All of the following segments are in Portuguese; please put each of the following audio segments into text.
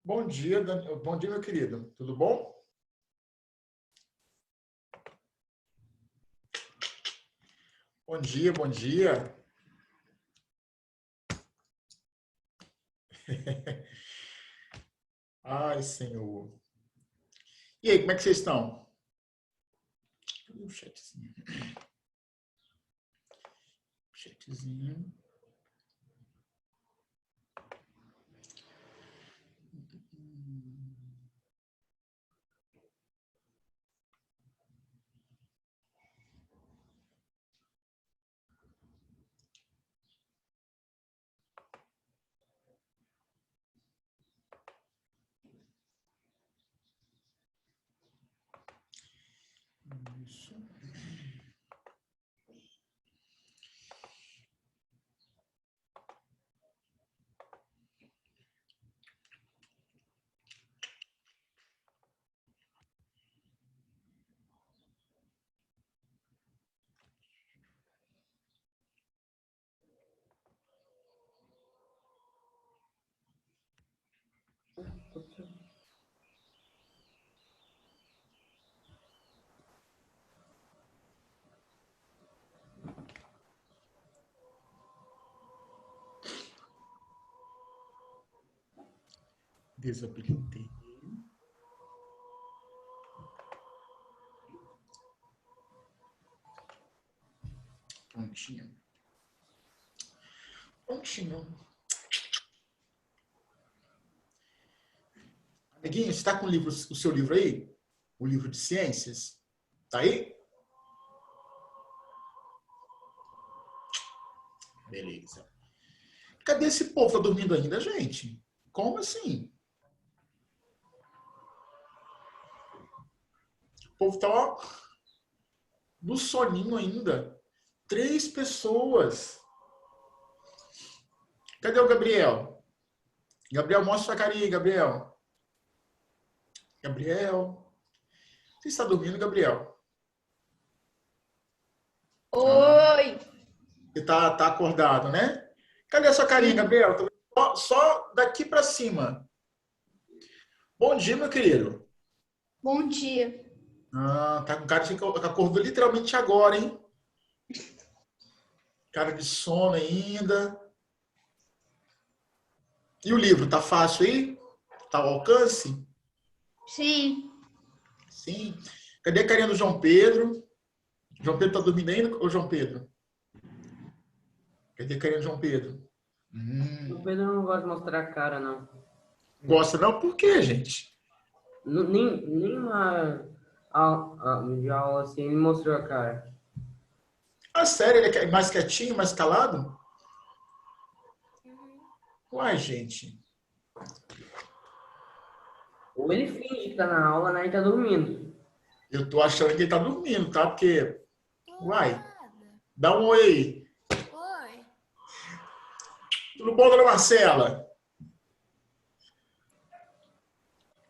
Bom dia, bom dia, meu querido. Tudo bom? Bom dia, bom dia. Ai, Senhor. E aí, como é que vocês estão? Cadê o chatzinho? Chatzinho. Isso. Desabilitei. Prontinho. Prontinho. Amiguinho, você está com o seu livro aí? O livro de ciências? Tá aí? Beleza. Cadê esse povo? Tá dormindo ainda, gente? Como assim? O povo tá, ó, no soninho ainda. 3 pessoas. Cadê o Gabriel? Gabriel, mostra sua carinha aí, Gabriel. Gabriel. Você está dormindo, Gabriel? Ah, Oi! você tá acordado, né? Cadê a sua carinha, Sim. Gabriel? Só daqui para cima. Bom dia, meu querido. Bom dia. Ah, tá com cara de que acordou literalmente agora, hein? Cara de sono ainda. E o livro, tá fácil aí? Tá ao alcance? Sim. Sim. Cadê a carinha do João Pedro? João Pedro tá dormindo ainda, ô João Pedro? Cadê a carinha do João Pedro? O Pedro não gosta de mostrar a cara, não. Gosta não? Por quê, gente? Nem uma de aula assim ele mostrou a cara. Ah, sério, ele é mais quietinho, mais calado? Uai, gente. Ou ele finge que tá na aula, né, e tá dormindo. Eu tô achando que ele tá dormindo, tá? Porque, uai, dá um oi aí. Oi. Tudo bom, dona Marcela?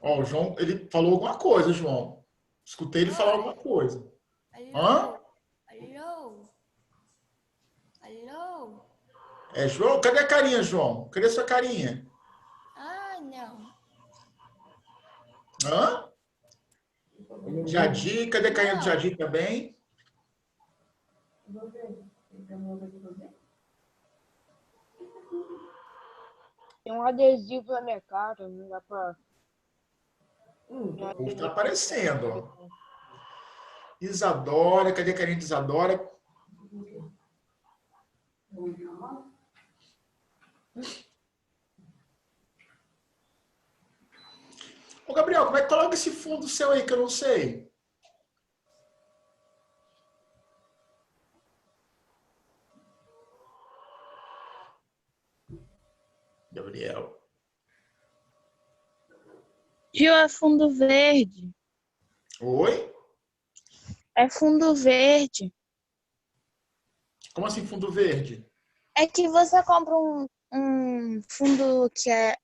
Ó, o João, ele falou alguma coisa, João. Escutei ele falar alguma Oi. coisa. Hã? Alô? Alô? Alô? É, João? Cadê a carinha, João? Cadê a sua carinha? Ah, não. Hã? Jadi, cadê a carinha do Não. Jadi também? Tem um adesivo na minha cara, não dá pra. O Tem um povo tá adesivo aparecendo, ó. Isadora, cadê a carinha de Isadora? Ô, Gabriel, como é que coloca esse fundo seu aí que eu não sei? Gabriel. Tio, é fundo verde. Oi? É fundo verde. Como assim fundo verde? É que você compra um fundo que é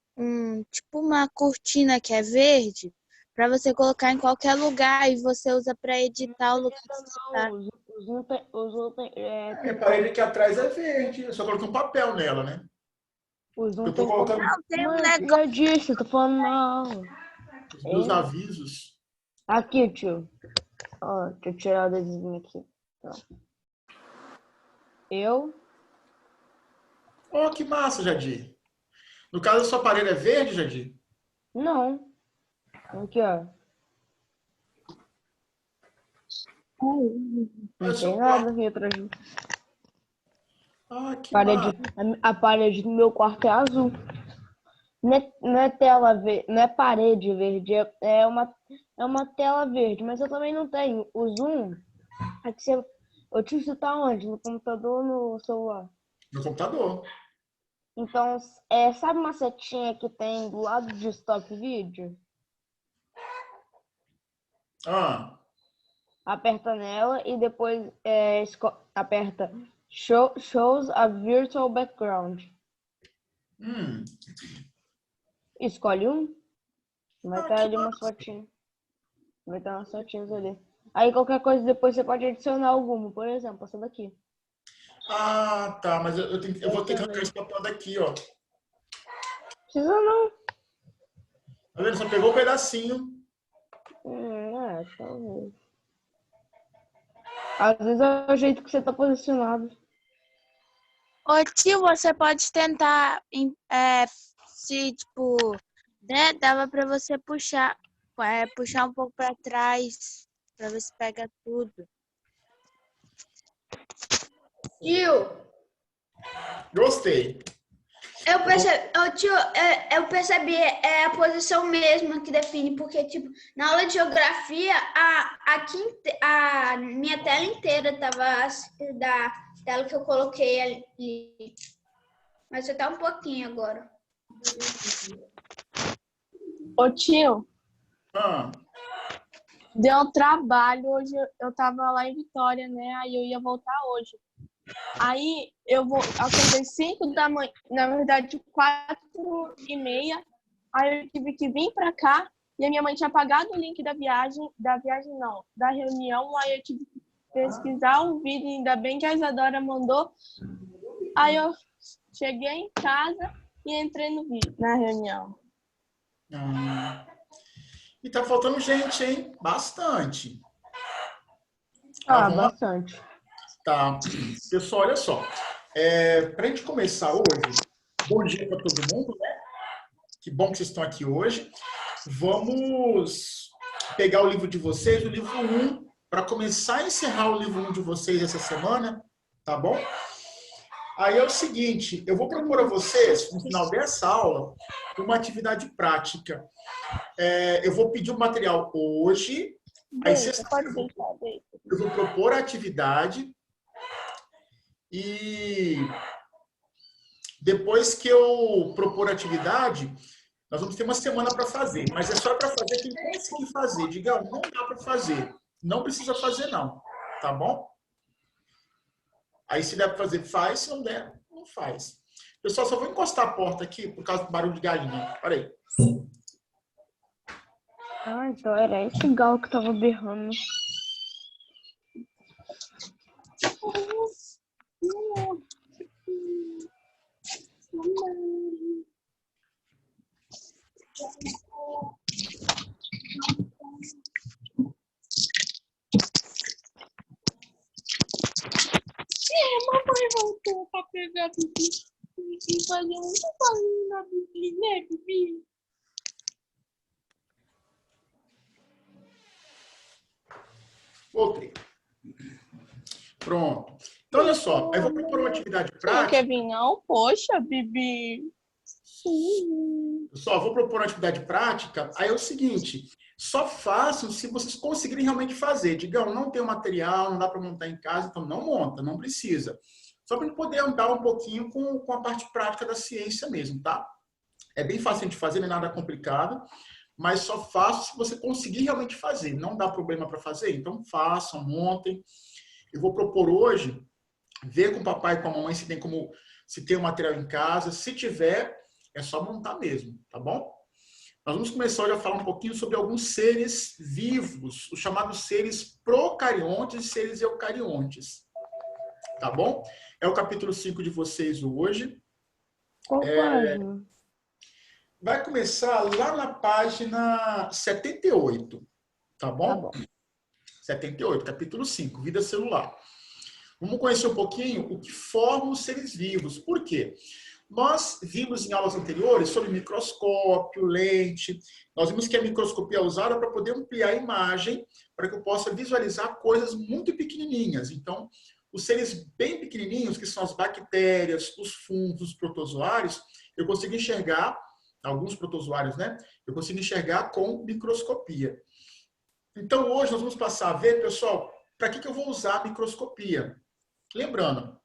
tipo uma cortina que é verde, para você colocar em qualquer lugar e você usa para editar o lugar que você tá. não. Os outros A minha parede aqui atrás é verde. Eu só coloquei um papel nela, né? O Zoom Eu tô tem como... colocando Não, tem um Mãe, negócio. já disse, eu tô falando na aula. os meus avisos. Aqui, tio. Ó, deixa eu tirar o adesivinho aqui. Ó. Eu... Oh, que massa, Jadir. No caso, a sua parede é verde, Jadir? Não. Aqui, ó. É Não o seu tem nada quarto. aqui atrás de mim. Ah, que Parede, massa. a parede do meu quarto é azul. Não é tela verde, não é parede verde, é uma tela verde, mas eu também não tenho. O Zoom, é que eu te tá onde? No computador ou no celular? No computador. Então, sabe uma setinha que tem do lado de Stop Video? Ah, Aperta nela e depois aperta Shows a Virtual Background. hum. Escolhe um, vai estar Que ali umas massa. fotinhas. Vai estar umas fotinhas ali. Aí qualquer coisa depois você pode adicionar alguma, por exemplo, essa daqui. Ah, tá. Mas eu vou ter que Essa arrancar mesmo. esse papel daqui, ó. Precisa não. Tá vendo? Só pegou um pedacinho. Talvez. Às vezes é o jeito que você tá posicionado. Ô, tio, você pode tentar, se, tipo, né, dava pra você puxar um pouco pra trás, pra ver se pega tudo. Tio, Gostei. eu percebi, é a posição mesmo que define, porque, tipo, na aula de geografia, a minha tela inteira tava da tela que eu coloquei ali. Mas só tá um pouquinho agora. Ô tio, Ah, deu trabalho hoje. Eu tava lá em Vitória, né? Aí eu ia voltar hoje. Aí eu acordei 5 da manhã, na verdade 4h30. Aí eu tive que vir pra cá e a minha mãe tinha apagado o link da viagem não, da reunião. Aí eu tive que pesquisar o vídeo, ainda bem que a Isadora mandou. Aí eu cheguei em casa e entrei na reunião. ah. E tá faltando gente, hein? Bastante. Vamos lá? Bastante. Tá. Pessoal, olha só. Pra gente começar hoje, bom dia para todo mundo, né? Que bom que vocês estão aqui hoje. Vamos pegar o livro de vocês, o livro 1, para começar a encerrar o livro 1 de vocês essa semana, tá bom? Aí é o seguinte, eu vou propor a vocês, no final dessa aula, uma atividade prática. Eu vou pedir o material hoje, aí sexta-feira eu vou propor a atividade e depois que eu propor a atividade, nós vamos ter uma semana para fazer, mas é só para fazer quem conseguir fazer. Diga, não dá para fazer. Não precisa fazer, não. Tá bom? Aí, se der para fazer, faz. Se não der, não faz. Pessoal, só vou encostar a porta aqui por causa do barulho de galinha. Pera aí. Então era esse galo que tava berrando. Mamãe voltou pra pegar a Bibi e fazer um barulho na Bibi, né, Bibi? Voltei. Pronto. Então, olha só. Aí eu vou propor uma atividade Você não quer prática. vir, não? Poxa, Bibi. Pessoal, vou propor uma atividade prática. Aí é o seguinte. Só façam se vocês conseguirem realmente fazer. Digam, não tem o material, não dá para montar em casa, então não monta, não precisa. Só para a gente poder andar um pouquinho com a parte prática da ciência mesmo, tá? É bem fácil de fazer, não é nada complicado, mas só façam se você conseguir realmente fazer. Não dá problema para fazer? Então façam, montem. Eu vou propor hoje, ver com o papai e com a mamãe se tem o material em casa. Se tiver, é só montar mesmo, tá bom? Nós vamos começar hoje a falar um pouquinho sobre alguns seres vivos, os chamados seres procariontes e seres eucariontes. Tá bom? É o capítulo 5 de vocês hoje. Qual página? Vai começar lá na página 78, tá bom? Tá bom. 78, capítulo 5, vida celular. Vamos conhecer um pouquinho o que forma os seres vivos. Por quê? Nós vimos em aulas anteriores sobre microscópio, lente. Nós vimos que a microscopia é usada para poder ampliar a imagem, para que eu possa visualizar coisas muito pequenininhas. Então, os seres bem pequenininhos, que são as bactérias, os fungos, os protozoários, eu consigo enxergar, alguns protozoários, né? Eu consigo enxergar com microscopia. Então, hoje nós vamos passar a ver, pessoal, para que eu vou usar a microscopia. Lembrando,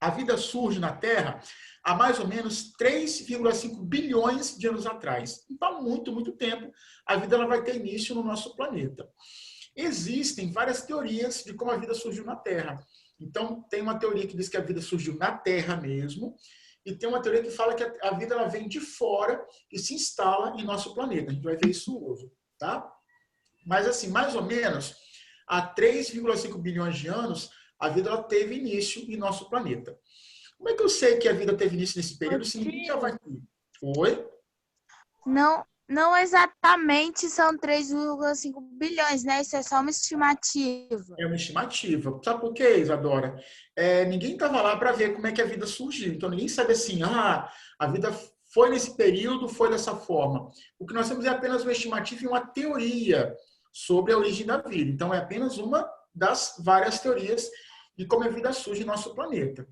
a vida surge na Terra há mais ou menos 3,5 bilhões de anos atrás. Então, há muito, muito tempo, a vida ela vai ter início no nosso planeta. Existem várias teorias de como a vida surgiu na Terra. Então, tem uma teoria que diz que a vida surgiu na Terra mesmo, e tem uma teoria que fala que a vida ela vem de fora e se instala em nosso planeta. A gente vai ver isso hoje, tá? Mas, assim, mais ou menos, há 3,5 bilhões de anos, a vida ela teve início em nosso planeta. Como é que eu sei que a vida teve início nesse período? Se ninguém já vai ter. Oi? Não exatamente são 3,5 bilhões, né? Isso é só uma estimativa. É uma estimativa. Sabe por quê, Isadora? Ninguém estava lá para ver como é que a vida surgiu. Então, ninguém sabe assim, a vida foi nesse período, foi dessa forma. O que nós temos é apenas uma estimativa e uma teoria sobre a origem da vida. Então, é apenas uma das várias teorias de como a vida surge em nosso planeta.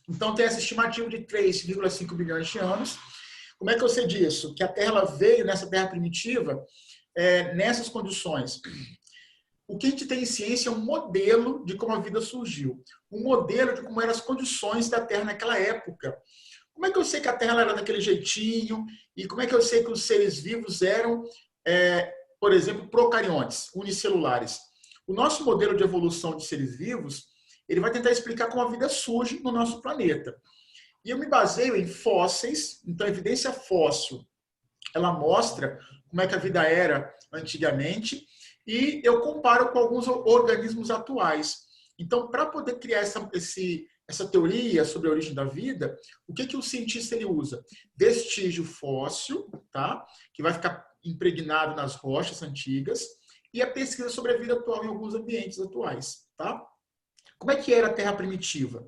Então, tem essa estimativa de 3,5 bilhões de anos. Como é que eu sei disso? Que a Terra ela veio nessa Terra primitiva, nessas condições. O que a gente tem em ciência é um modelo de como a vida surgiu. Um modelo de como eram as condições da Terra naquela época. Como é que eu sei que a Terra era daquele jeitinho? E como é que eu sei que os seres vivos eram, por exemplo, procariontes, unicelulares? O nosso modelo de evolução de seres vivos, ele vai tentar explicar como a vida surge no nosso planeta. E eu me baseio em fósseis, então a evidência fóssil, ela mostra como é que a vida era antigamente, e eu comparo com alguns organismos atuais. Então, para poder criar essa teoria sobre a origem da vida, o que o cientista ele usa? Vestígio fóssil, tá? Que vai ficar impregnado nas rochas antigas, e a pesquisa sobre a vida atual em alguns ambientes atuais, tá? Como é que era a Terra primitiva?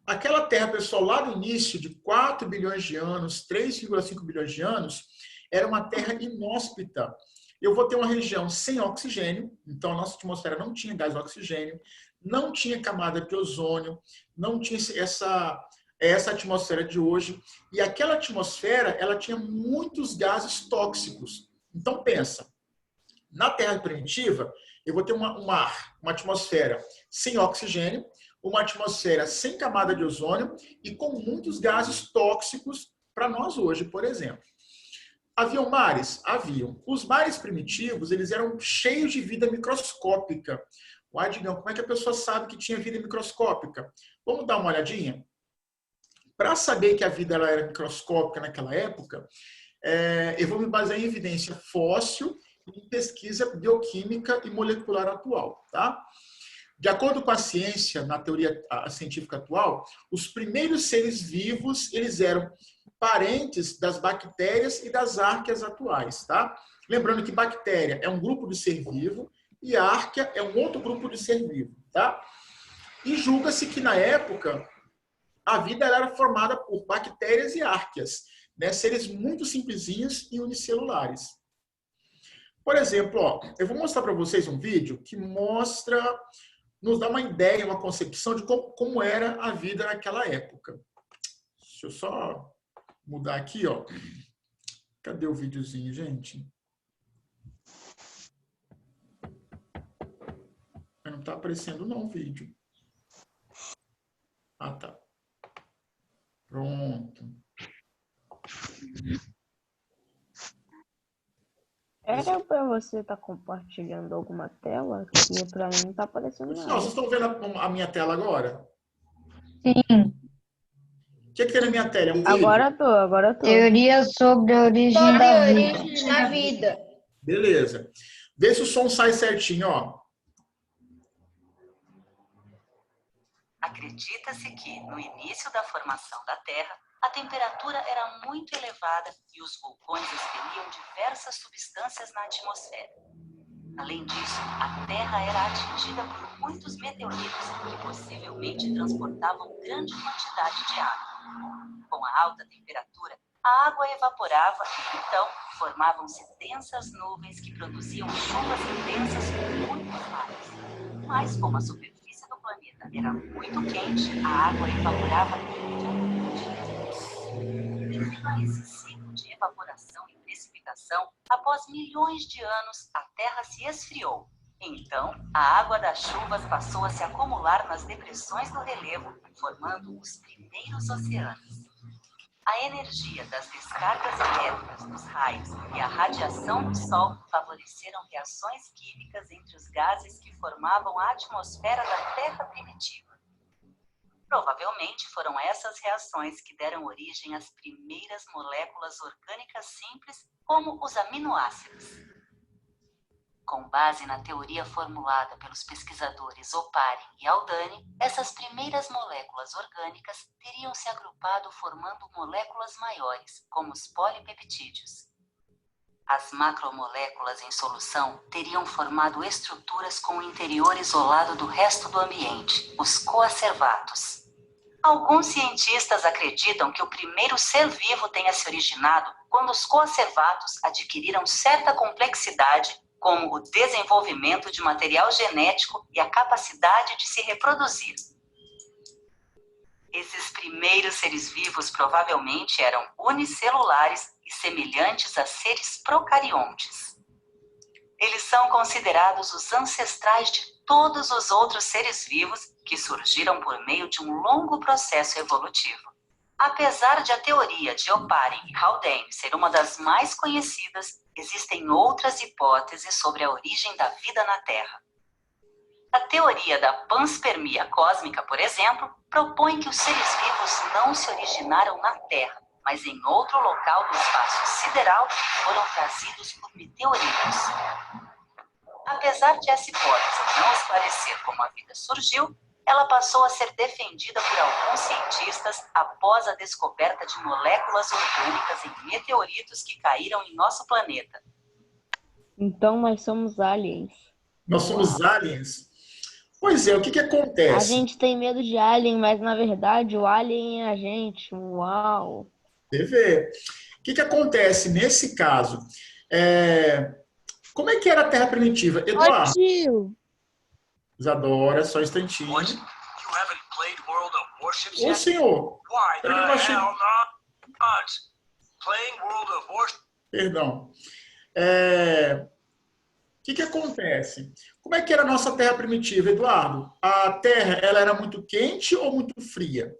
Aquela Terra, pessoal, lá no início de 4 bilhões de anos, 3,5 bilhões de anos, era uma Terra inóspita. Eu vou ter uma região sem oxigênio, então a nossa atmosfera não tinha gás de oxigênio, não tinha camada de ozônio, não tinha essa atmosfera de hoje. E aquela atmosfera, ela tinha muitos gases tóxicos. Então, pensa, na Terra primitiva, eu vou ter uma atmosfera sem oxigênio, uma atmosfera sem camada de ozônio e com muitos gases tóxicos para nós hoje, por exemplo. Haviam mares? Haviam. Os mares primitivos, eles eram cheios de vida microscópica. Digão, como é que a pessoa sabe que tinha vida microscópica? Vamos dar uma olhadinha? Para saber que a vida ela era microscópica naquela época, eu vou me basear em evidência fóssil e em pesquisa bioquímica e molecular atual, tá? De acordo com a ciência, na teoria científica atual, os primeiros seres vivos, eles eram parentes das bactérias e das árqueas atuais, tá? Lembrando que bactéria é um grupo de ser vivo e árquea é um outro grupo de ser vivo, tá? E julga-se que, na época, a vida ela era formada por bactérias e árqueas, né? Seres muito simplesinhos e unicelulares. Por exemplo, eu vou mostrar para vocês um vídeo que nos dá uma ideia, uma concepção de como era a vida naquela época. Deixa eu só mudar aqui, ó. Cadê o videozinho, gente? Não está aparecendo não o vídeo. Ah, tá. Pronto. Era para você estar compartilhando alguma tela? Que para mim não está aparecendo Pessoal, nada. vocês estão vendo a minha tela agora? Sim. O que tem na minha tela? É um vídeo? Agora tô. Teoria sobre a origem Sobre da a vida. origem da vida. Beleza. Vê se o som sai certinho, ó. Acredita-se que, no início da formação da Terra, A temperatura era muito elevada e os vulcões expeliam diversas substâncias na atmosfera. Além disso, a Terra era atingida por muitos meteoritos que possivelmente transportavam grande quantidade de água. Com a alta temperatura, a água evaporava e, então, formavam-se densas nuvens que produziam chuvas intensas com muitos raios. Mas, como a superfície do planeta era muito quente, a água evaporava imediatamente. Devido a esse ciclo de evaporação e precipitação, após milhões de anos, a Terra se esfriou. Então, a água das chuvas passou a se acumular nas depressões do relevo, formando os primeiros oceanos. A energia das descargas elétricas dos raios e a radiação do Sol favoreceram reações químicas entre os gases que formavam a atmosfera da Terra primitiva. Provavelmente foram essas reações que deram origem às primeiras moléculas orgânicas simples, como os aminoácidos. Com base na teoria formulada pelos pesquisadores Oparin e Haldane, essas primeiras moléculas orgânicas teriam se agrupado formando moléculas maiores, como os polipeptídeos. As macromoléculas em solução teriam formado estruturas com o interior isolado do resto do ambiente, os coacervatos. Alguns cientistas acreditam que o primeiro ser vivo tenha se originado quando os coacervatos adquiriram certa complexidade, como o desenvolvimento de material genético e a capacidade de se reproduzir. Esses primeiros seres vivos provavelmente eram unicelulares e semelhantes a seres procariontes. Eles são considerados os ancestrais de todos os outros seres vivos que surgiram por meio de um longo processo evolutivo. Apesar de a teoria de Oparin e Haldane ser uma das mais conhecidas, existem outras hipóteses sobre a origem da vida na Terra. A teoria da panspermia cósmica, por exemplo, propõe que os seres vivos não se originaram na Terra, mas em outro local do espaço sideral e foram trazidos por meteoritos. Apesar de essa hipótese não esclarecer como a vida surgiu, ela passou a ser defendida por alguns cientistas após a descoberta de moléculas orgânicas em meteoritos que caíram em nosso planeta. Então nós somos aliens. Nós somos aliens? Pois é, o que A acontece? gente tem medo de alien, mas na verdade o alien é a gente. Uau! Você vê. O que acontece nesse caso? Como é que era a Terra primitiva? Ô, Eduardo, tio. Isadora, só um instantinho. What? You haven't played World of Warships Ô, yet? senhor. Why the Peraí que eu achei- hell not? Playing World of Warships? Perdão. O que acontece? Como é que era a nossa Terra primitiva, Eduardo? A Terra, ela era muito quente ou muito fria?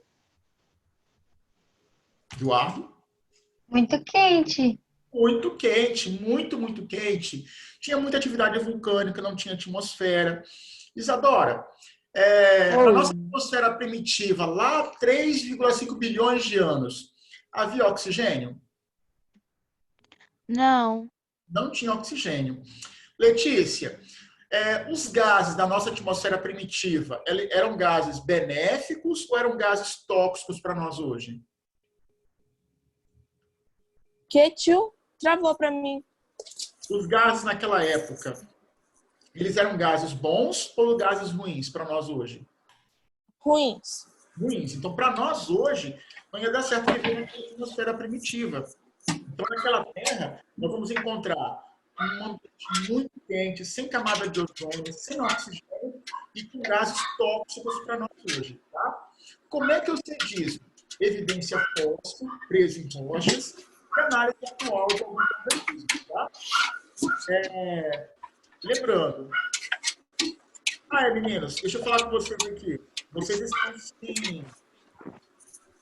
Eduardo? Muito quente. Muito quente, muito quente. Tinha muita atividade vulcânica, não tinha atmosfera. Isadora, a nossa atmosfera primitiva, lá 3,5 bilhões de anos, havia oxigênio? Não. Não tinha oxigênio. Letícia, os gases da nossa atmosfera primitiva, eram gases benéficos ou eram gases tóxicos para nós hoje? Que, tio? Travou pra mim. Os gases naquela época, eles eram gases bons ou gases ruins para nós hoje? Ruins. Ruins. Então, para nós hoje, não ia dar certo viver na atmosfera primitiva. Então, naquela Terra, nós vamos encontrar um ambiente muito quente, sem camada de ozônio, sem oxigênio e com gases tóxicos para nós hoje. Tá? Como é que eu sei disso? Evidência fóssil, presa em rochas, e análise atual de alguns organismos. Tá? Lembrando. Meninos, deixa eu falar com vocês aqui. Vocês estão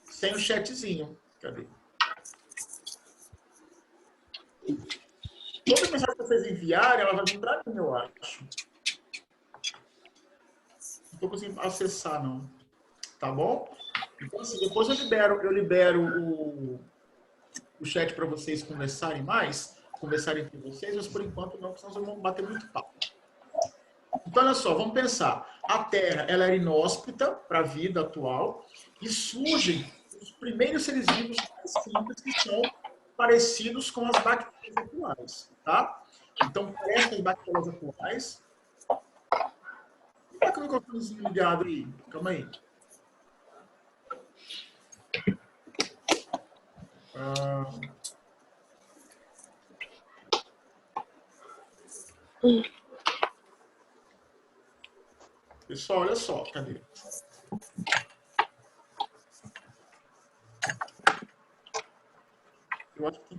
sem o chatzinho. Cadê? Toda mensagem que vocês enviarem, ela vai vir para mim, eu acho. Não estou conseguindo acessar, não. Tá bom? Então, assim, depois eu libero o chat para vocês conversarem mais, conversarem entre vocês, mas por enquanto não, porque senão vocês vão bater muito papo. Então, olha só, vamos pensar. A Terra, ela era inóspita para a vida atual e surgem os primeiros seres vivos mais simples que são parecidos com as bactérias atuais, tá? Então, essas bactérias atuais... Tá com o microfonezinho ligado aí? Calma aí. Pessoal, olha só, cadê? Eu acho que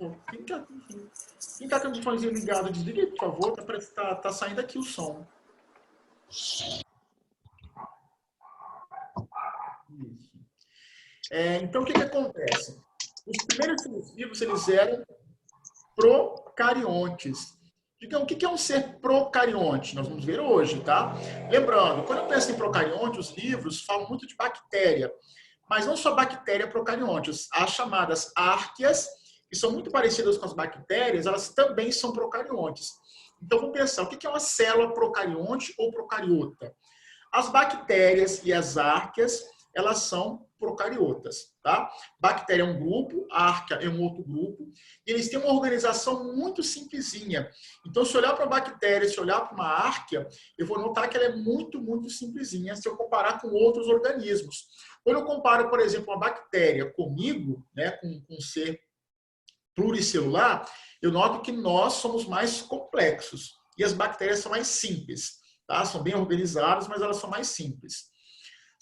quem tá com o microfonezinho ligado, desliga aí, por favor, tá saindo aqui o som. Então, o que acontece? Os primeiros seres vivos, eles eram procariontes. Então, o que é um ser procarionte? Nós vamos ver hoje, tá? Lembrando, quando eu penso em procarionte, os livros falam muito de bactéria. Mas não só bactéria procarionte. As chamadas árqueas, que são muito parecidas com as bactérias, elas também são procariontes. Então, vamos pensar, o que é uma célula procarionte ou procariota? As bactérias e as árqueas, elas são procariotas, tá? Bactéria é um grupo, árquea é um outro grupo, e eles têm uma organização muito simplesinha. Então, se eu olhar para a bactéria, se eu olhar para uma árquea, eu vou notar que ela é muito, muito simplesinha se eu comparar com outros organismos. Quando eu comparo, por exemplo, uma bactéria comigo, né, com um ser pluricelular, eu noto que nós somos mais complexos e as bactérias são mais simples, tá? São bem organizadas, mas elas são mais simples.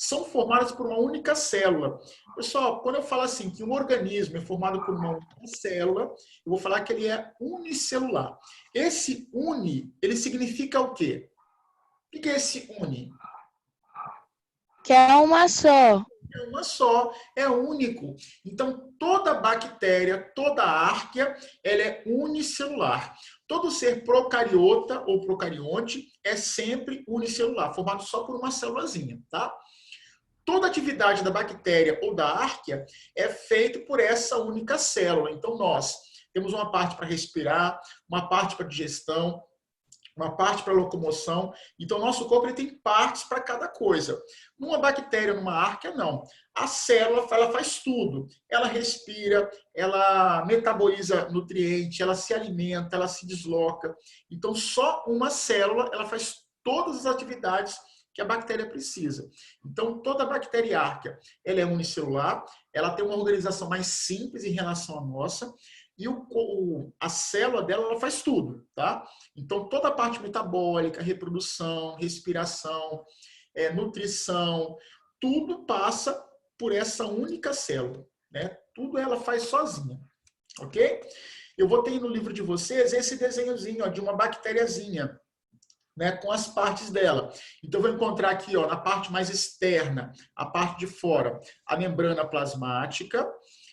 São formadas por uma única célula. Pessoal, quando eu falo assim que um organismo é formado por uma única célula, eu vou falar que ele é unicelular. Esse uni, ele significa o quê? O que é esse uni? Que é uma só. É uma só, é único. Então, toda bactéria, toda árquea, ela é unicelular. Todo ser procariota ou procarionte é sempre unicelular, formado só por uma célulazinha, tá? Toda atividade da bactéria ou da árquea é feita por essa única célula. Então, nós temos uma parte para respirar, uma parte para digestão, uma parte para locomoção. Então, nosso corpo ele tem partes para cada coisa. Numa bactéria, numa árquea, não. A célula ela faz tudo. Ela respira, ela metaboliza nutriente, ela se alimenta, ela se desloca. Então, só uma célula ela faz todas as atividades que a bactéria precisa. Então, toda bactéria e árquea ela é unicelular, ela tem uma organização mais simples em relação à nossa, e a célula dela ela faz tudo, tá? Então, toda a parte metabólica, reprodução, respiração, nutrição, tudo passa por essa única célula, né? Tudo ela faz sozinha, ok? Eu vou ter no livro de vocês esse desenhozinho ó, de uma bactériazinha, né, com as partes dela. Então, eu vou encontrar aqui, ó, na parte mais externa, a parte de fora, a membrana plasmática.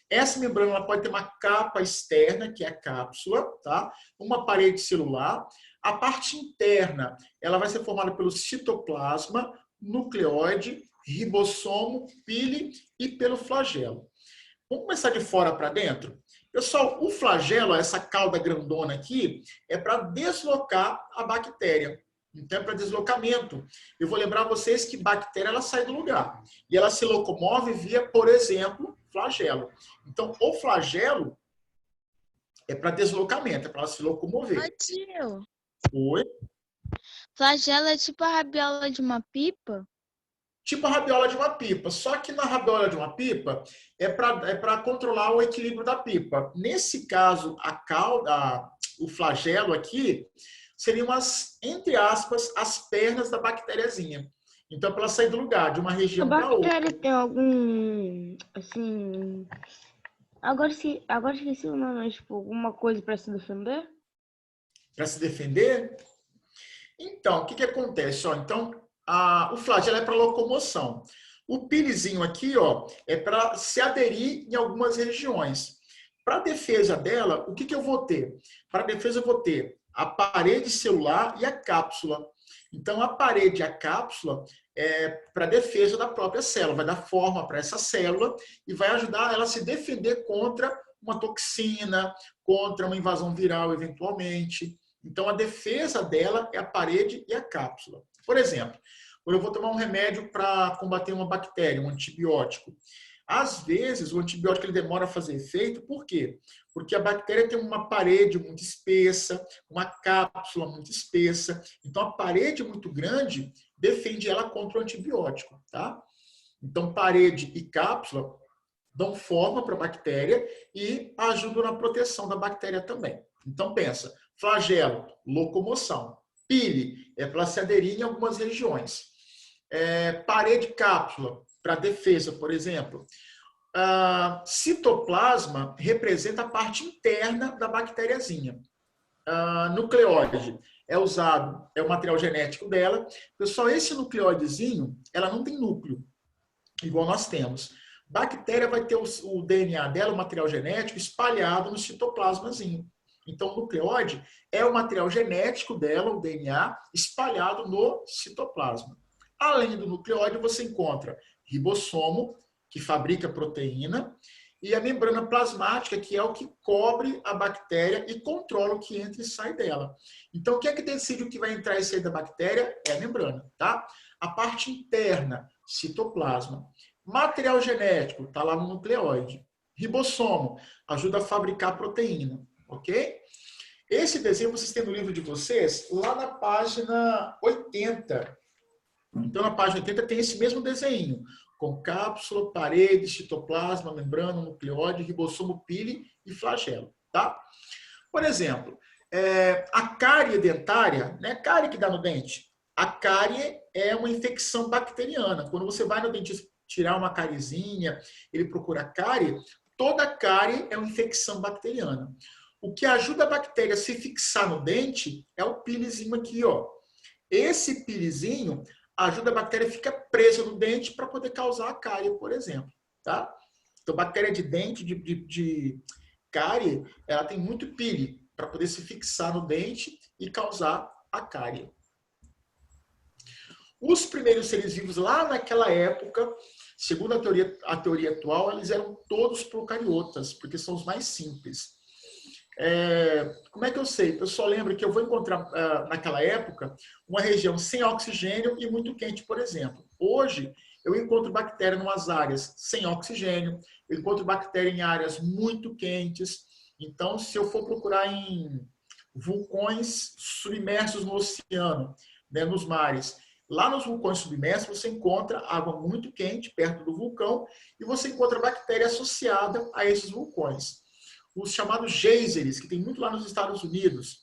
Essa membrana ela pode ter uma capa externa, que é a cápsula, tá? Uma parede celular. A parte interna, ela vai ser formada pelo citoplasma, nucleóide, ribossomo, pile e pelo flagelo. Vamos começar de fora para dentro? Pessoal, o flagelo, essa cauda grandona aqui, é para deslocar a bactéria. Então, é para deslocamento. Eu vou lembrar vocês que bactéria ela sai do lugar. E ela se locomove via, por exemplo, flagelo. Então, o flagelo é para deslocamento, é para ela se locomover. Ô, tio. Oi? Flagelo é tipo a rabiola de uma pipa? Tipo a rabiola de uma pipa. Só que na rabiola de uma pipa é para controlar o equilíbrio da pipa. Nesse caso, a cauda, o flagelo aqui, seriam entre aspas, as pernas da bactériazinha. Então, para ela sair do lugar, de uma região para outra. A bactéria tem algum, assim... Agora esqueci o nome, mas tipo, alguma coisa para se defender? Para se defender? Então, o que acontece? Ó, então, o flagelo é para locomoção. O pilezinho aqui ó, é para se aderir em algumas regiões. Para a defesa dela, o que eu vou ter? Para a defesa, eu vou ter a parede celular e a cápsula. Então, a parede e a cápsula é para a defesa da própria célula, vai dar forma para essa célula e vai ajudar ela a se defender contra uma toxina, contra uma invasão viral, eventualmente. Então, a defesa dela é a parede e a cápsula. Por exemplo, quando eu vou tomar um remédio para combater uma bactéria, um antibiótico, Às vezes, o antibiótico ele demora a fazer efeito, por quê? Porque a bactéria tem uma parede muito espessa, uma cápsula muito espessa. Então, a parede muito grande defende ela contra o antibiótico, tá? Então, parede e cápsula dão forma para a bactéria e ajudam na proteção da bactéria também. Então, pensa, flagelo, locomoção. Pile é para se aderir em algumas regiões. Parede cápsula, para defesa, por exemplo. Citoplasma representa a parte interna da bactériazinha. Nucleóide é usado, é o material genético dela. Pessoal, esse nucleóidezinho, ela não tem núcleo, igual nós temos. Bactéria vai ter o DNA dela, o material genético, espalhado no citoplasmazinho. Então, o nucleóide é o material genético dela, o DNA, espalhado no citoplasma. Além do nucleóide, você encontra ribossomo, que fabrica proteína, e a membrana plasmática, que é o que cobre a bactéria e controla o que entra e sai dela. Então, o que é que decide o que vai entrar e sair da bactéria? É a membrana, tá? A parte interna, citoplasma. Material genético, está lá no nucleóide. Ribossomo, ajuda a fabricar proteína, ok? Esse desenho vocês têm no livro de vocês, lá na página 80. Então, na página 80 tem esse mesmo desenho, com cápsula, parede, citoplasma, membrana, nucleóide, ribossomo, pile e flagelo, tá? Por exemplo, a cárie dentária, né? Cárie que dá no dente. A cárie é uma infecção bacteriana. Quando você vai no dentista tirar uma cariezinha, ele procura cárie, toda cárie é uma infecção bacteriana. O que ajuda a bactéria a se fixar no dente é o pilezinho aqui, ó. Esse pilezinho ajuda a bactéria a ficar presa no dente para poder causar a cárie, por exemplo, tá? Então, bactéria de dente, de cárie, ela tem muito pile para poder se fixar no dente e causar a cárie. Os primeiros seres vivos lá naquela época, segundo a teoria atual, eles eram todos procariotas, porque são os mais simples. Como é que eu sei? Eu só lembro que eu vou encontrar naquela época uma região sem oxigênio e muito quente, por exemplo. Hoje, eu encontro bactéria em umas áreas sem oxigênio, eu encontro bactéria em áreas muito quentes. Então, se eu for procurar em vulcões submersos no oceano, né, nos mares, lá nos vulcões submersos, você encontra água muito quente perto do vulcão e você encontra bactéria associada a esses vulcões. Os chamados geysers, que tem muito lá nos Estados Unidos,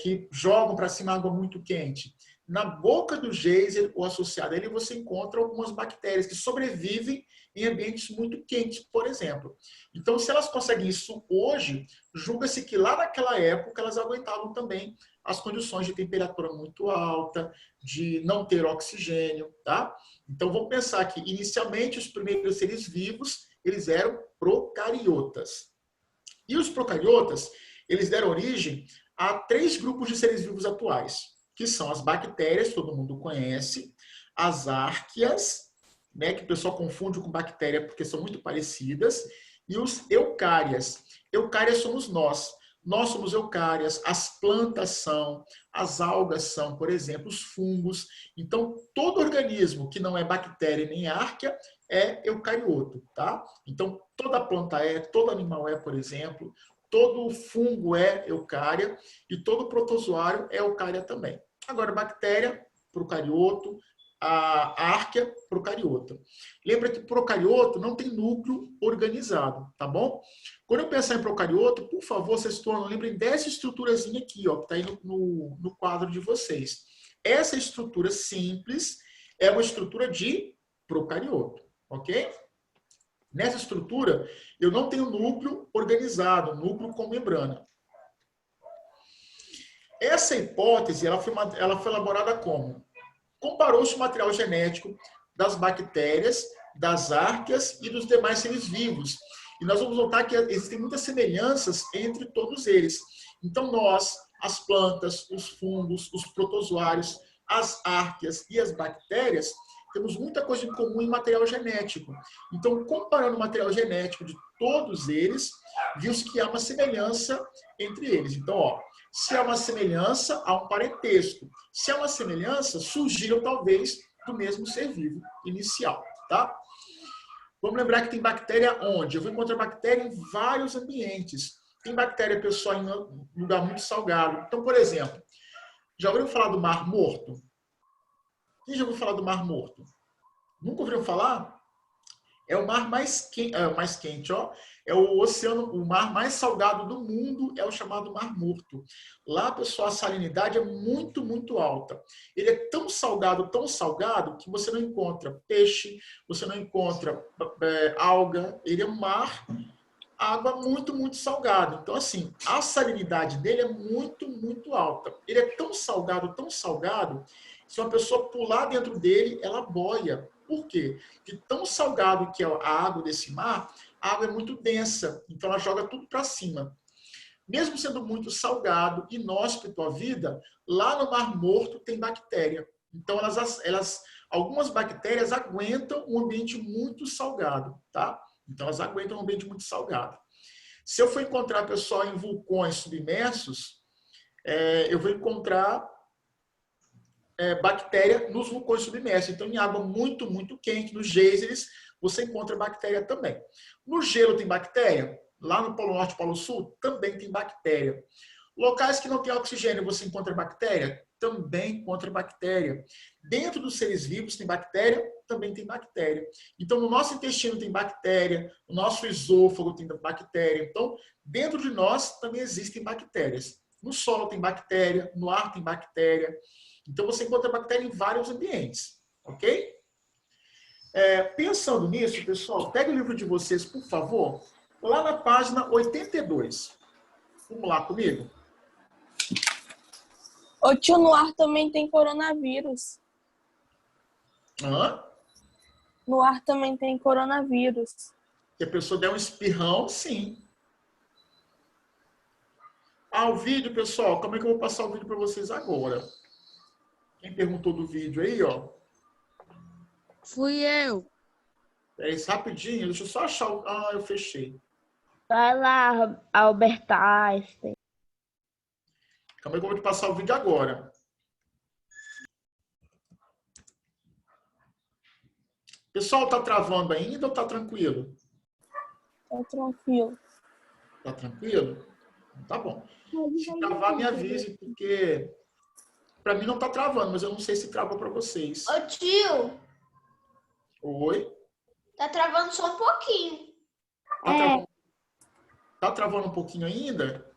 que jogam para cima água muito quente. Na boca do geyser, ou associado a ele, você encontra algumas bactérias que sobrevivem em ambientes muito quentes, por exemplo. Então, se elas conseguem isso hoje, julga-se que lá naquela época elas aguentavam também as condições de temperatura muito alta, de não ter oxigênio, tá? Então, vamos pensar que, inicialmente, os primeiros seres vivos, eles eram procariotas. E os procariotas, eles deram origem a 3 grupos de seres vivos atuais, que são as bactérias, todo mundo conhece, as árqueas, né, que o pessoal confunde com bactéria porque são muito parecidas, e os eucárias. Eucárias somos nós. Nós somos eucárias, as plantas são, as algas são, por exemplo, os fungos. Então, todo organismo que não é bactéria nem árquea é eucarioto, tá? Então, toda planta todo animal por exemplo, todo fungo é eucária e todo protozoário é eucária também. Agora, bactéria, procarioto, a árquea, procariota. Lembra que procarioto não tem núcleo organizado, tá bom? Quando eu pensar em procarioto, por favor, vocês lembrem dessa estruturazinha aqui, ó, que está aí no quadro de vocês. Essa estrutura simples é uma estrutura de procarioto, ok? Nessa estrutura, eu não tenho núcleo organizado, núcleo com membrana. Essa hipótese, ela foi elaborada como? Comparou-se o material genético das bactérias, das árqueas e dos demais seres vivos. E nós vamos notar que existem muitas semelhanças entre todos eles. Então, nós, as plantas, os fungos, os protozoários, as árqueas e as bactérias, temos muita coisa em comum em material genético. Então, comparando o material genético de todos eles, viu-se que há uma semelhança entre eles. Então, ó, se há uma semelhança, há um parentesco. Se há uma semelhança, surgiram talvez do mesmo ser vivo inicial, tá? Vamos lembrar que tem bactéria onde? Eu vou encontrar bactéria em vários ambientes. Tem bactéria, pessoal, em um lugar muito salgado. Então, por exemplo, já ouviram falar do Mar Morto? Quem já ouviu falar do Mar Morto? Nunca ouviram falar? É o mar mais quente, ó. É o oceano, o mar mais salgado do mundo, é o chamado Mar Morto. Lá, pessoal, a salinidade é muito, muito alta. Ele é tão salgado, que você não encontra peixe, você não encontra alga. Ele é um mar, água muito, muito salgada. Então, assim, a salinidade dele é muito, muito alta. Ele é tão salgado, se uma pessoa pular dentro dele, ela boia. Por quê? De tão salgado que é a água desse mar, a água é muito densa, então ela joga tudo para cima. Mesmo sendo muito salgado, inóspito à vida, lá no Mar Morto tem bactéria. Então, algumas bactérias aguentam um ambiente muito salgado, tá? Então, elas aguentam um ambiente muito salgado. Se eu for encontrar, pessoal, em vulcões submersos, eu vou encontrar bactéria nos vulcões submersos. Então, em água muito, muito quente, nos geysers, você encontra bactéria também. No gelo tem bactéria? Lá no Polo Norte e Polo Sul, também tem bactéria. Locais que não tem oxigênio, você encontra bactéria? Também encontra bactéria. Dentro dos seres vivos tem bactéria? Também tem bactéria. Então, no nosso intestino tem bactéria, no nosso esôfago tem bactéria. Então, dentro de nós também existem bactérias. No solo tem bactéria, no ar tem bactéria. Então, você encontra bactéria em vários ambientes, ok? Pensando nisso, pessoal, pega o livro de vocês, por favor, lá na página 82. Vamos lá comigo? Ô tio, no ar também tem coronavírus. Hã? No ar também tem coronavírus. Se a pessoa der um espirrão, sim. O vídeo, pessoal, como é que eu vou passar o vídeo para vocês agora? Quem perguntou do vídeo aí, ó? Fui eu. Isso, rapidinho, deixa eu só achar o... eu fechei. Vai lá, Albert Einstein. Calma aí que eu vou te passar o vídeo agora. Pessoal, tá travando ainda ou tá tranquilo? Tá tranquilo. Tá tranquilo? Tá bom. Se travar, me avise, porque para mim não tá travando, mas eu não sei se trava para vocês. Ô tio, Oi? tá travando só um pouquinho. Tá travando um pouquinho ainda?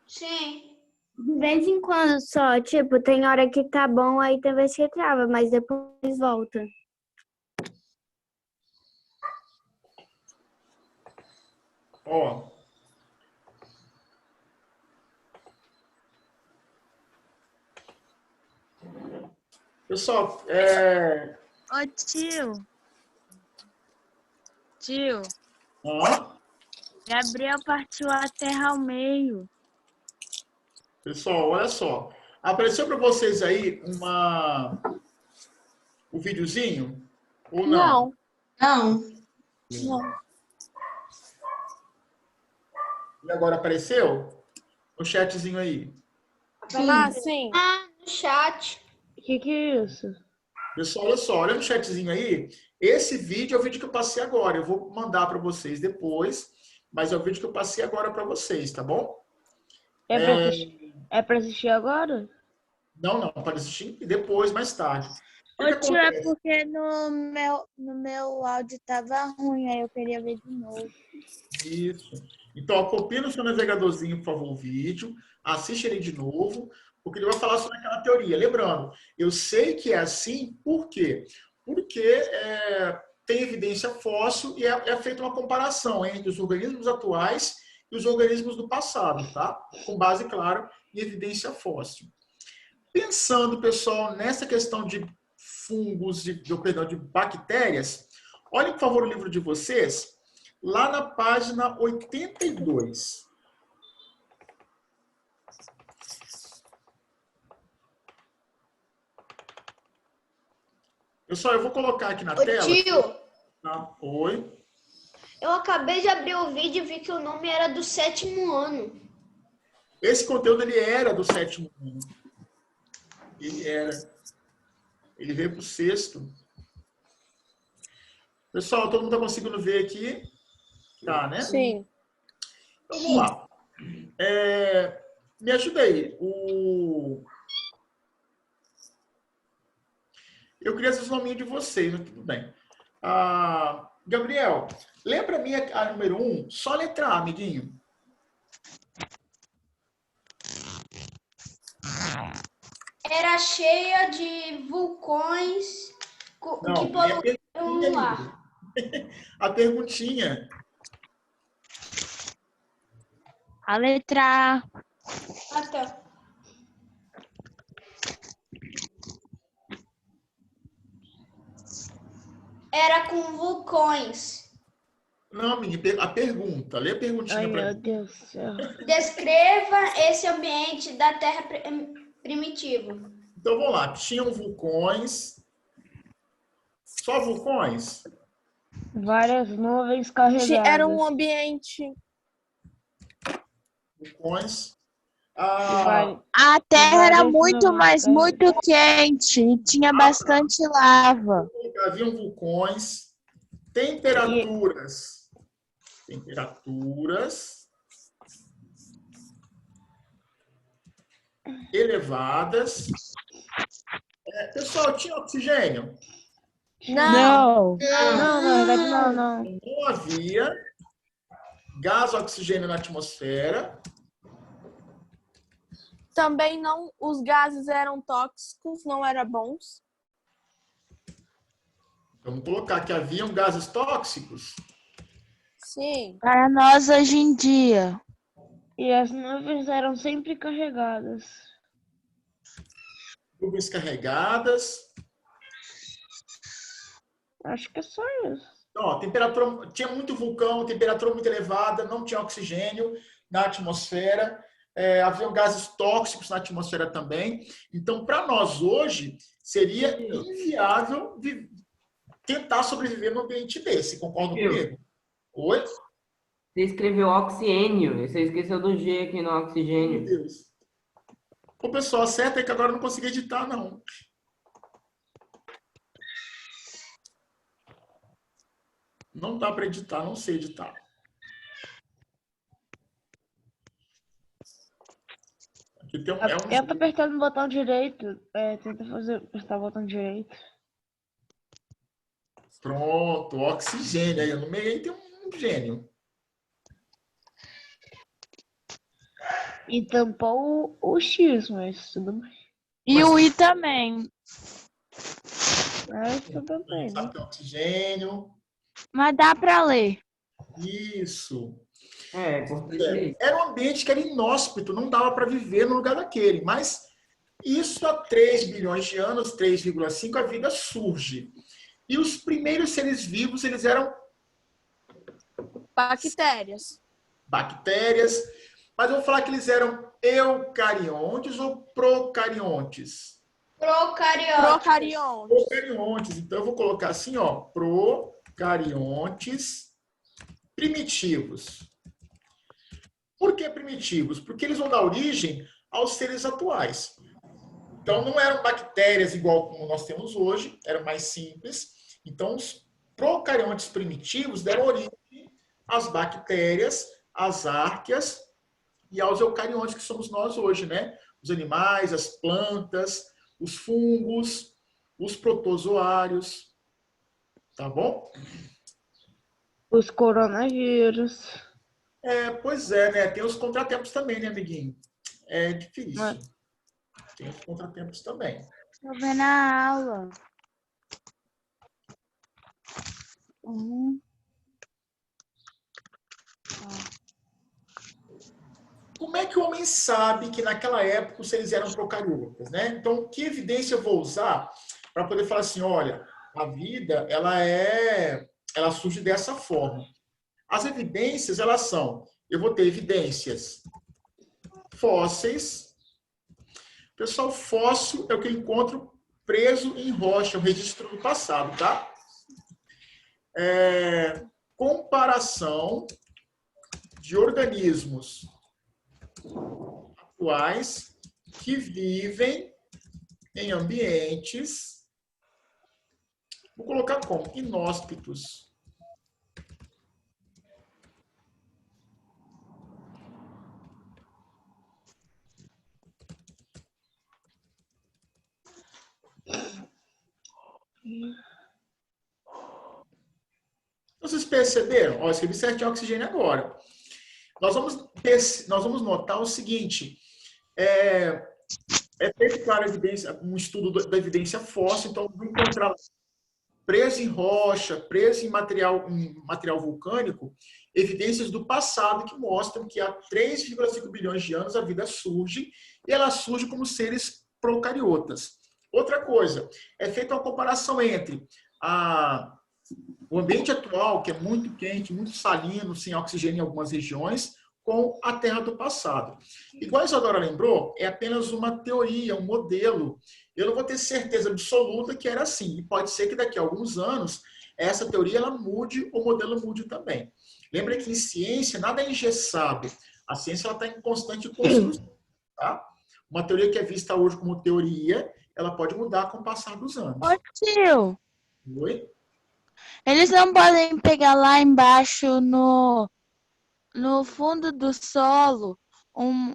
Sim. De vez em quando só, tipo, tem hora que tá bom, aí tem vez que trava, mas depois volta. Ó. Pessoal, Ô tio. Tio. Gabriel partiu a terra ao meio. Pessoal, olha só. Apareceu para vocês aí o videozinho? Ou não? Não. E agora apareceu? O chatzinho aí. Sim. No chat. O que é isso? Pessoal, olha só. Olha no chatzinho aí. Esse vídeo é o vídeo que eu passei agora. Eu vou mandar para vocês depois. Mas é o vídeo que eu passei agora para vocês, tá bom? É para assistir agora? Não, para assistir depois, mais tarde. Ô tio, é porque no meu áudio tava ruim, aí eu queria ver de novo. Isso. Então, copia no seu navegadorzinho, por favor, o vídeo. Assiste ele de novo, porque ele vai falar sobre aquela teoria. Lembrando, eu sei que é assim, por quê? Porque tem evidência fóssil e é feita uma comparação entre os organismos atuais e os organismos do passado, tá? Com base, claro, em evidência fóssil. Pensando, pessoal, nessa questão de fungos, de bactérias, olhem, por favor, o livro de vocês, lá na página 82. Pessoal, eu vou colocar aqui na tela. Tio, Oi. eu acabei de abrir o vídeo e vi que o nome era do 7º ano. Esse conteúdo ele era do 7º ano. Ele veio para o 6º. Pessoal, todo mundo está conseguindo ver aqui? Tá, né? Sim. Então, vamos lá. Me ajuda aí. Eu queria esses nominhos de vocês, mas tudo bem. Gabriel, lembra a minha a número 1? Só letra A, amiguinho. Era cheia de vulcões Não, que poluíam o ar. A perguntinha. A letra A. Ah, tá. Era com vulcões. Não, menino, a pergunta. Lê a perguntinha Ai, para meu mim. Deus do céu. Descreva esse ambiente da Terra primitivo. Então, vamos lá. Tinham vulcões. Só vulcões? Várias nuvens carregadas. Era um ambiente. Vulcões. A terra era muito, mas muito quente e tinha bastante lava. Haviam vulcões. Temperaturas. Elevadas. Pessoal, tinha oxigênio? Não. Não, na verdade, não. Não havia gás oxigênio na atmosfera. Também não, os gases eram tóxicos, não eram bons. Vamos colocar que haviam gases tóxicos. Sim. Para nós hoje em dia. E as nuvens eram sempre carregadas. Nuvens carregadas. Acho que é só isso. Ó, temperatura, tinha muito vulcão, temperatura muito elevada, não tinha oxigênio na atmosfera. Haviam gases tóxicos na atmosfera também. Então, para nós hoje, seria inviável tentar sobreviver num ambiente desse. Concorda comigo? Oi? Você escreveu oxigênio. Você esqueceu do G aqui no Meu oxigênio. Deus. Ô, pessoal, certo é que agora eu não consegui editar, não. Não dá para editar, não sei editar. Aqui tem Tenta apertar no botão direito. Tenta apertar o botão direito. Pronto, oxigênio. Aí no meio aí tem um gênio. E tampou o X, mas tudo bem. E o I também. Mas tudo bem, né? Sabe que é oxigênio. Mas dá para ler. Isso. Importante. Era um ambiente que era inóspito, não dava para viver no lugar daquele. Mas isso há 3 bilhões de anos, 3,5, a vida surge. E os primeiros seres vivos, eles eram Bactérias. bactérias. Mas eu vou falar que eles eram eucariontes ou procariontes? Procariontes. Procariontes. Então eu vou colocar assim, ó, procariontes primitivos. Por que primitivos? Porque eles vão dar origem aos seres atuais. Então não eram bactérias igual como nós temos hoje, eram mais simples. Então os procariontes primitivos deram origem às bactérias, às árqueas e aos eucariontes que somos nós hoje, né? Os animais, as plantas, os fungos, os protozoários. Tá bom? Os coronavírus. Pois é, né? Tem os contratempos também, né, amiguinho? É difícil. Tem os contratempos também. Tô vendo a aula. Como é que o homem sabe que naquela época os seres eram procariotas, né? Então, que evidência eu vou usar para poder falar assim, olha, a vida, ela surge dessa forma. As evidências, elas são, eu vou ter evidências fósseis. Pessoal, fóssil é o que eu encontro preso em rocha, o registro do passado, tá? Comparação de organismos atuais que vivem em ambientes Vou colocar como? Inóspitos. Vocês perceberam? Ó, eu escrevi certinho oxigênio agora. Nós vamos notar o seguinte. É feito, claro, um estudo da evidência fóssil, então vou encontrar preso em rocha, preso em material vulcânico, evidências do passado que mostram que há 3,5 bilhões de anos a vida surge, e ela surge como seres procariotas. Outra coisa, é feita uma comparação entre o ambiente atual, que é muito quente, muito salino, sem oxigênio em algumas regiões, com a Terra do passado. Igual a Isadora lembrou, é apenas uma teoria, um modelo. Eu não vou ter certeza absoluta que era assim. E pode ser que daqui a alguns anos essa teoria ela mude, o modelo mude também. Lembra que em ciência nada é engessado. A ciência está em constante construção. Tá? Uma teoria que é vista hoje como teoria, ela pode mudar com o passar dos anos. Ô, tio, Oi? eles não podem pegar lá embaixo no fundo do solo um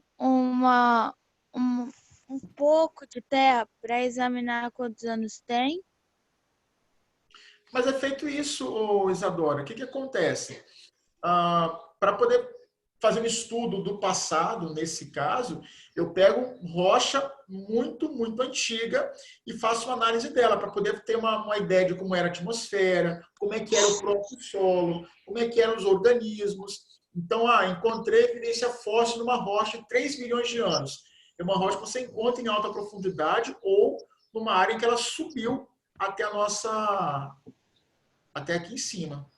pouco de terra para examinar quantos anos tem? Mas é feito isso, Isadora. O que acontece? Para poder fazer um estudo do passado, nesse caso, eu pego rocha muito, muito antiga e faço uma análise dela, para poder ter uma ideia de como era a atmosfera, como é que era o próprio solo, como é que eram os organismos. Então, encontrei evidência fóssil numa rocha de 3 milhões de anos. É uma rocha que você encontra em alta profundidade ou numa área em que ela subiu até até aqui em cima.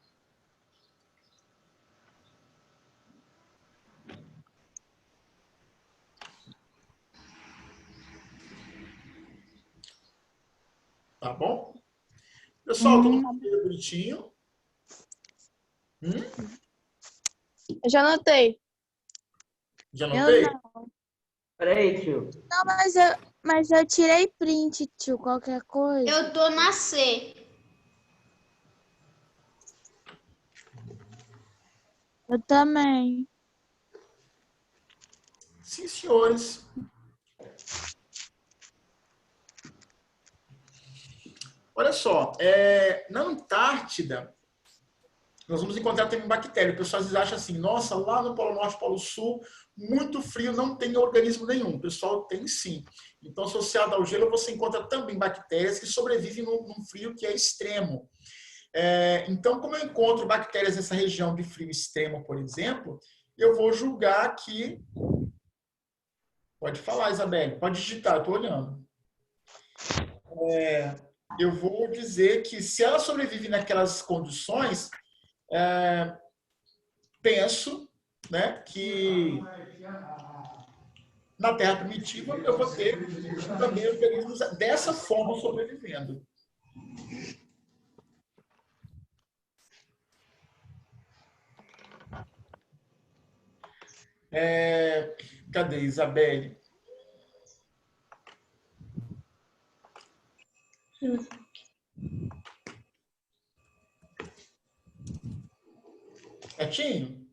Tá bom? Pessoal, todo mundo bonitinho? Eu já anotei. Já anotei? Peraí, tio. Não, mas eu tirei print, tio, qualquer coisa. Eu tô na C. Eu também. Sim, senhores. Olha só, na Antártida, nós vamos encontrar também bactérias. O pessoal às vezes acha assim, nossa, lá no Polo Norte, Polo Sul, muito frio, não tem organismo nenhum. O pessoal tem sim. Então, associado ao gelo, você encontra também bactérias que sobrevivem num frio que é extremo. Então, como eu encontro bactérias nessa região de frio extremo, por exemplo, eu vou julgar aqui... Pode falar, Isabelle. Pode digitar, eu estou olhando. Eu vou dizer que se ela sobrevive naquelas condições, penso, né, que na Terra primitiva eu vou ter também organismos dessa forma sobrevivendo. Cadê, Isabelle? Certinho?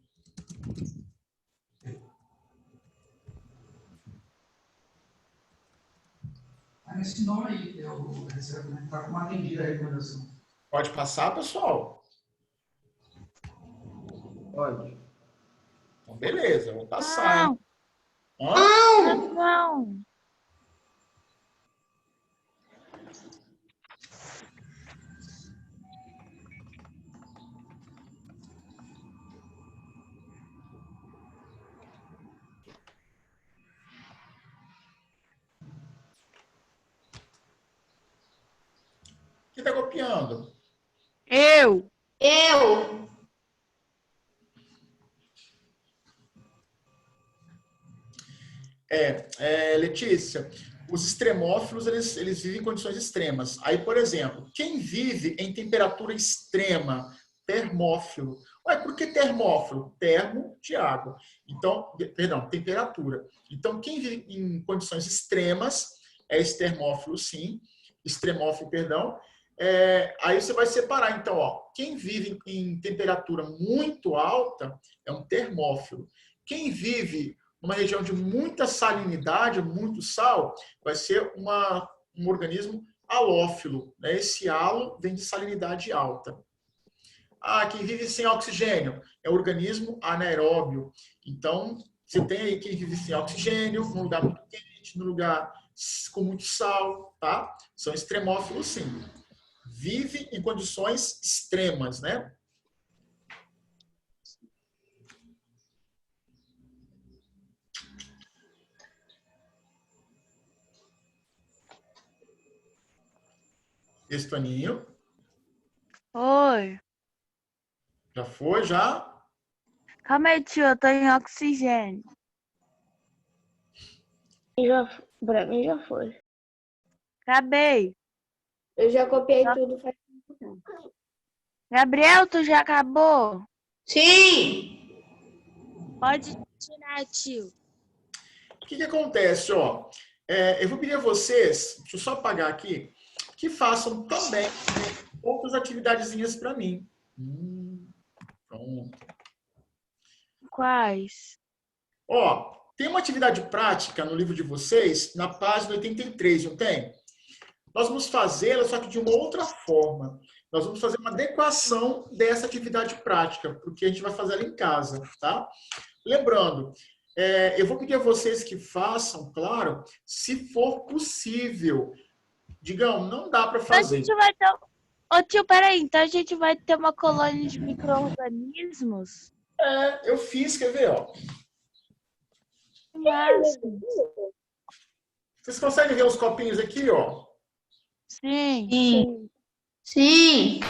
Esse nome aí, está como atendida a recomendação. Pode passar, pessoal? Pode. Então, beleza, vou passar. Não. Quem está copiando? Eu. Letícia, os extremófilos, eles vivem em condições extremas. Aí, por exemplo, quem vive em temperatura extrema, termófilo. Ué, por que termófilo? Termo de água. Então, perdão, temperatura. Então, quem vive em condições extremas é extremófilo, sim. Extremófilo, perdão. Aí você vai separar. Então, ó, quem vive em temperatura muito alta é um termófilo. Quem vive numa região de muita salinidade, muito sal, vai ser um organismo halófilo. Né? Esse halo vem de salinidade alta. Quem vive sem oxigênio é um organismo anaeróbio. Então, você tem aí quem vive sem oxigênio, num lugar muito quente, num lugar com muito sal, tá? São extremófilos, sim. Vive em condições extremas, né? Estaninho. Oi. Já foi, já? Calma aí, tio, eu tô em oxigênio. Pra mim já foi. Acabei. Eu já copiei tudo faz tempo. Gabriel, tu já acabou? Sim! Pode tirar, tio. O que acontece, ó? Eu vou pedir a vocês, deixa eu só apagar aqui, que façam também outras atividadezinhas para mim. Pronto. Quais? Ó, tem uma atividade prática no livro de vocês, na página 83, não tem? Nós vamos fazê-la, só que de uma outra forma. Nós vamos fazer uma adequação dessa atividade prática, porque a gente vai fazer ela em casa, tá? Lembrando, eu vou pedir a vocês que façam, claro, se for possível. Digam, não dá para fazer. A gente vai ter... Ô tio, peraí, então a gente vai ter uma colônia de micro-organismos? Eu fiz, quer ver, ó. Mas... Vocês conseguem ver os copinhos aqui, ó? Sim. Sim. Sim.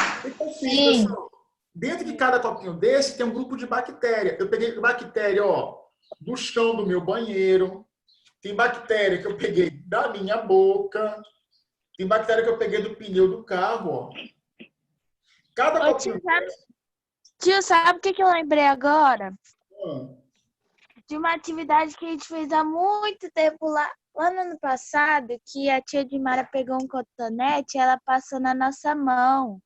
Sim. Dentro de cada copinho desse tem um grupo de bactéria. Eu peguei bactéria, ó, do chão do meu banheiro. Tem bactéria que eu peguei da minha boca. Tem bactéria que eu peguei do pneu do carro, ó. Cada copinho... Tio, sabe o que eu lembrei agora? De uma atividade que a gente fez há muito tempo lá no ano passado, que a tia Dimara pegou um cotonete e ela passou na nossa mão.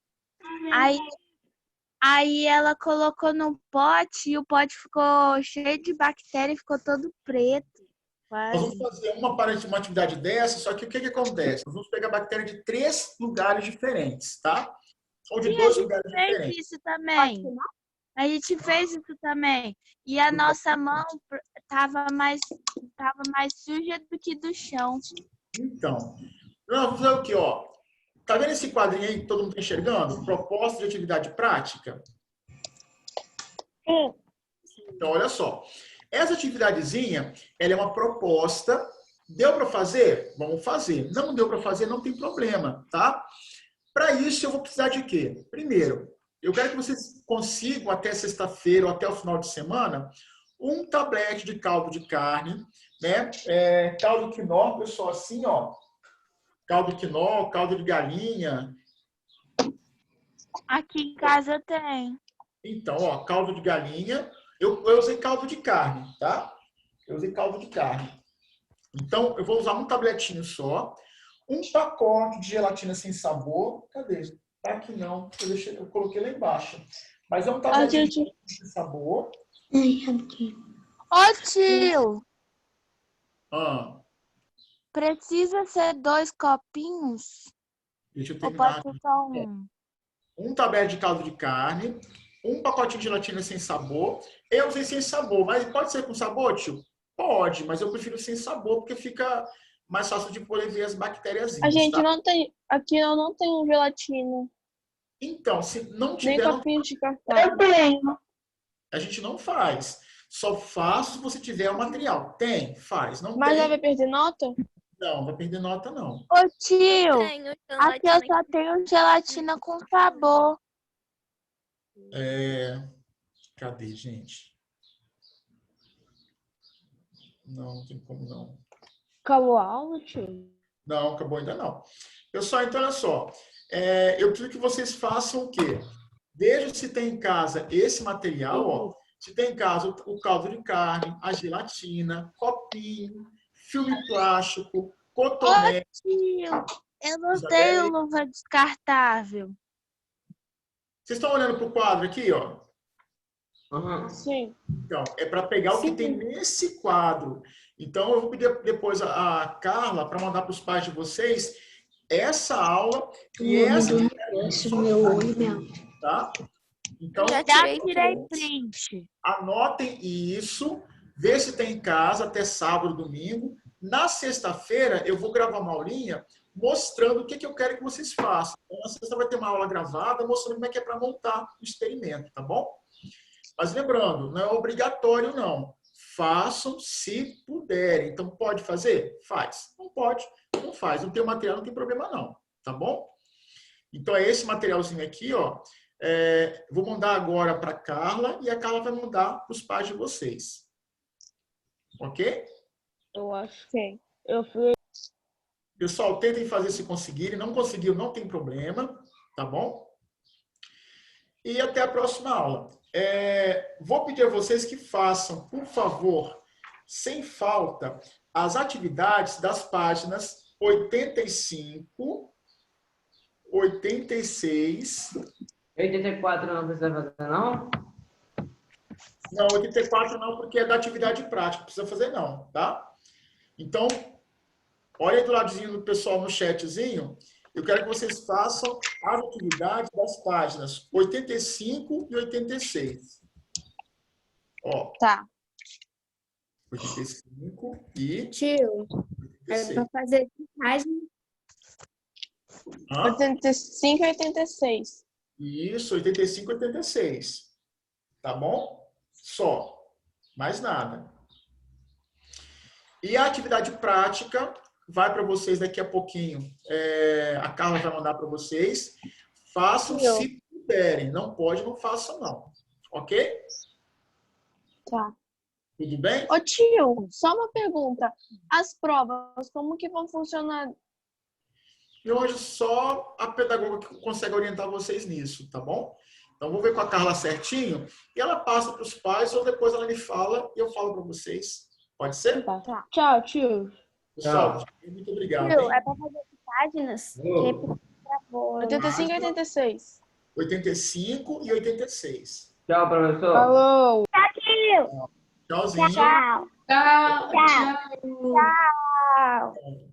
Aí ela colocou num pote e o pote ficou cheio de bactéria e ficou todo preto. Nós vamos fazer uma atividade dessa, só que o que acontece? Nós vamos pegar bactéria de 3 lugares diferentes, tá? Ou de 2 lugares diferentes. Isso também. A gente fez isso também. E a nossa mão tava mais suja do que do chão. Então, nós vamos fazer o quê, ó? Tá vendo esse quadrinho aí que todo mundo tá enxergando? Proposta de atividade prática? Sim. Então, olha só. Essa atividadezinha, ela é uma proposta. Deu para fazer? Vamos fazer. Não deu para fazer? Não tem problema, tá? Para isso, eu vou precisar de quê? Primeiro, eu quero que vocês consigam, até sexta-feira ou até o final de semana, um tablete de caldo de carne, né? Caldo quinó, pessoal, assim, ó. Caldo quinó, caldo de galinha. Aqui em casa tem. Então, ó, caldo de galinha. Eu usei caldo de carne, tá? Eu usei caldo de carne. Então, eu vou usar um tabletinho só. Um pacote de gelatina sem sabor. Cadê? Tá aqui não. Eu coloquei lá embaixo. Mas é um tabletinho sem sabor. Ô, tio! Precisa ser 2 copinhos? Deixa eu ou terminar. pode ser só um? Um tablete de caldo de carne. Um pacotinho de gelatina sem sabor. Eu usei sem sabor, mas pode ser com sabor, tio? Pode, mas eu prefiro sem sabor, porque fica mais fácil de poder ver as bactérias. A gente não tem... Aqui eu não tenho gelatina. Então, se não tiver... Nem copinho de cartão. Eu tenho. A gente não faz. Só faz se você tiver o material. Tem? Faz. Não Mas tem? aí vai perder nota? Não, vai perder nota, não. Ô, tio, aqui eu só tenho gelatina com sabor. Cadê, gente? Não tem como não. Acabou a aula, tio? Não, acabou ainda não. Pessoal, então olha só. Eu preciso que vocês façam o quê? Vejam se tem em casa esse material, ó. Se tem em casa o caldo de carne, a gelatina, copinho, filme plástico, cotonete. Eu não Isabelle? tenho luva descartável. Vocês estão olhando para o quadro aqui, ó? Sim. Então, é para pegar o que tem nesse quadro. Então, eu vou pedir depois a Carla para mandar para os pais de vocês essa aula e essa tá? Então, Já tirei print. anotem isso, vê se tem em casa até sábado, domingo. Na sexta-feira, eu vou gravar uma aulinha mostrando o que eu quero que vocês façam. Então, na sexta vai ter uma aula gravada mostrando como é que é para montar o experimento, tá bom? Mas lembrando, não é obrigatório, não. Façam se puderem. Então, pode fazer? Faz. Não pode? Não faz. Não tem material, não tem problema, não. Tá bom? Então, é esse materialzinho aqui, ó. Vou mandar agora para a Carla e a Carla vai mandar para os pais de vocês. Ok? Eu acho Sim. eu fui. Pessoal, tentem fazer se conseguirem. Não conseguiu, não tem problema. Tá bom? E até a próxima aula. Vou pedir a vocês que façam, por favor, sem falta, as atividades das páginas 85, 86... 84 não precisa fazer, não? Não, 84 não, porque é da atividade prática. Não precisa fazer, não, tá? Então, olha aí do ladozinho do pessoal no chatzinho. Eu quero que vocês façam as atividades das páginas 85 e 86. Ó. Tá. 85 e Tio, é pra fazer página. 85 e 86. Isso, 85 e 86. Tá bom? Só. Mais nada. E a atividade prática vai para vocês daqui a pouquinho. A Carla vai mandar para vocês. Façam se puderem. Não pode, não façam, não. Ok? Tá. Tudo bem? Ô tio, só uma pergunta. As provas, como que vão funcionar? E hoje só a pedagoga que consegue orientar vocês nisso, tá bom? Então, vou ver com a Carla certinho e ela passa para os pais ou depois ela me fala e eu falo para vocês. Pode ser? Tá. Tchau, tio. Pessoal, muito obrigado. Tio, Hein? é pra fazer páginas? 85 e 86. 85 e 86. Tchau, professor. Falou. Tchau, tio. Tchauzinho. Tchau. Tchau. Tchau. Tchau.